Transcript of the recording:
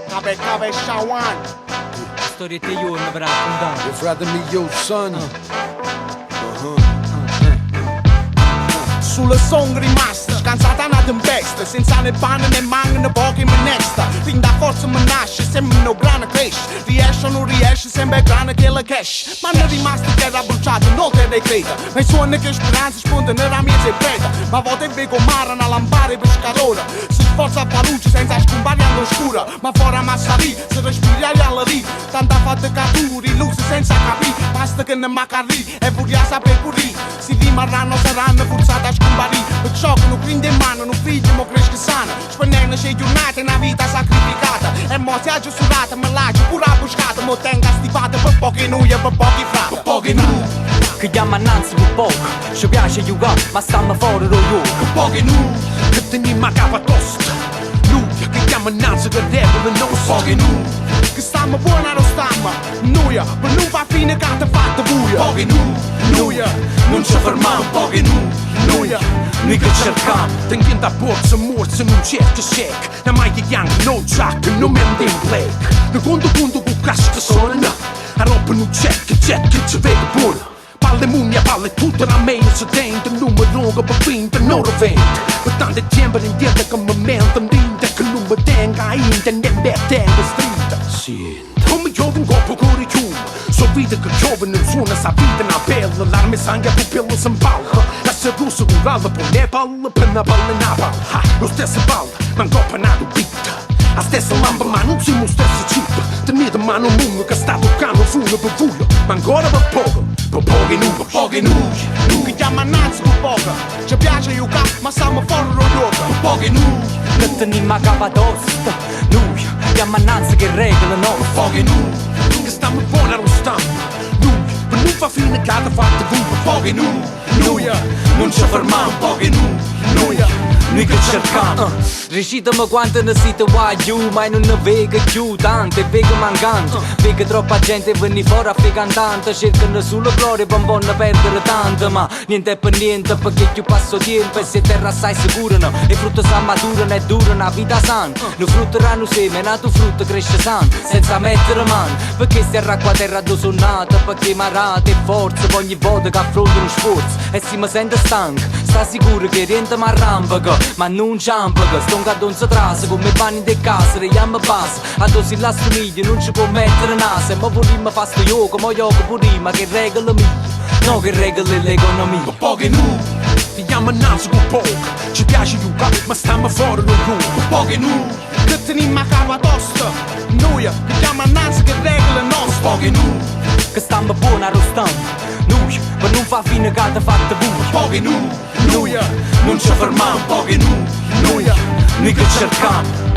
Cabe Shawan. Storie te io ne raccontare. Your brother me your son. Sulle song rimaste, scansata una tempesta, senza né pane né manca né pochi me nesta. Fin da forza me nasce, sempre no grana cresce. Riesce o non riesce, sempre grana che la cash. Ma non è rimasto che era bruciato, non te ne creda. Ma i suoni che speranza spunta nella mia preda. Ma a volte vedo mare una lampare pescatore. Si sforza a far luce senza scompare all'oscura. Ma fuori a massarì, se respirare alla rì. Tanta fatta caturi, luce senza capire. Basta che ne macari e voglio sapere pure. Si rimarranno, saranno forzati a scomparire. Perciò che non prende in mano, non figlio, ma cresce sano. Spendendo 6 giornate, una vita sacrificata. E mo si ha giusurata, me l'ha pure buscata. Mo tenga stipata per pochi noi e per pochi frati. Per pochi noi. Che chiama innanzi un poco, ci piace giocare, ma stiamo fuori da io. Per pochi noi, che teniamo a capa tosta. Noi, che chiama innanzi che regola non so. Pochi noi, che stiamo buoni allo stamma. Noi, per non fa fine che ti fatta buia. Pochi noi, non ci fermiamo. Pochi noi, che cercamo. Tenendo a borsa morsa non cerca check. Na mai che yang no jack, no mente in black. Da quando con casta sonna. A roba non check, che ci vede buona. Palle mummia, palle tutta la meglio se dentro. Numero 1 per vinta, non lo vende. Per tanto tempo in dieta che mi mente. Che non mi tenga internet, ne tenga strida. Sì. Come giovane coppo cuore chiuso. So vita che giovane non suona sa vita na pelle. L'arme sangue tu pelle se impalla. La sedusa urala per ne palla. Per una palla na palla. Lo stesso palla, ma in coppa na vita. La stessa lamba ma non siamo stessa città. Tenete mano un mondo che sta toccando fuga per fuga. Ma ancora per poco, per pochi nu, per pochi nu. Tu che chiama innanzi per poco. Ci piace giocare, ma siamo fuori lo gioco. Per pochi nu. Che teniamo a capa tosta. Noi, chiama innanzi che regola no. Per pochi nu. Che stiamo buoni allo stampo. Noi, per non fa fine che ha fatto tu. Per pochi nu. Noi, non ci fermiamo. Pochi nu. Noi che cercamo. Recitami quanto ne siete guagliù, ma non ne vedo più tanto, e vedo mancante. Vedo troppa gente venire fuori a fare cantante. Cercano sulla gloria per non perdere tanto. Ma niente è per niente, perché più passo tempo e se terra assai sicurano. E frutto sa maturano e durano una vita sana. Non frutteranno seme, nato frutto cresce sano, senza mettere mano. Perché si arracqua terra dove sono nata, perché marate e forza ogni volta che affronto uno sforzo. E si mi sente stanco, sta sicuro che rientra ma arrampica. Ma non ciampica, sto un cadonzo trasa come i panni di casa, reiamo base. A dosi la somiglia non ci può mettere naso. E ma volimmo fa sto yoga, ma yoga prima che regola mia, no che regola l'economia. Per pochi nu, ti chiama innanzi con poco. Ci piace giocare, ma stiamo fuori lo gioco. Per pochi nu, che teniamo a capa tosta. Noi, che chiama innanzi che regola nostra. per pochi nu, Che stiamo buoni allo stampo. Noi, per non fa fine che ti fatta buia. per pochi nu. Noi, non ci fermiamo. Pochi nu, noi che cercamo.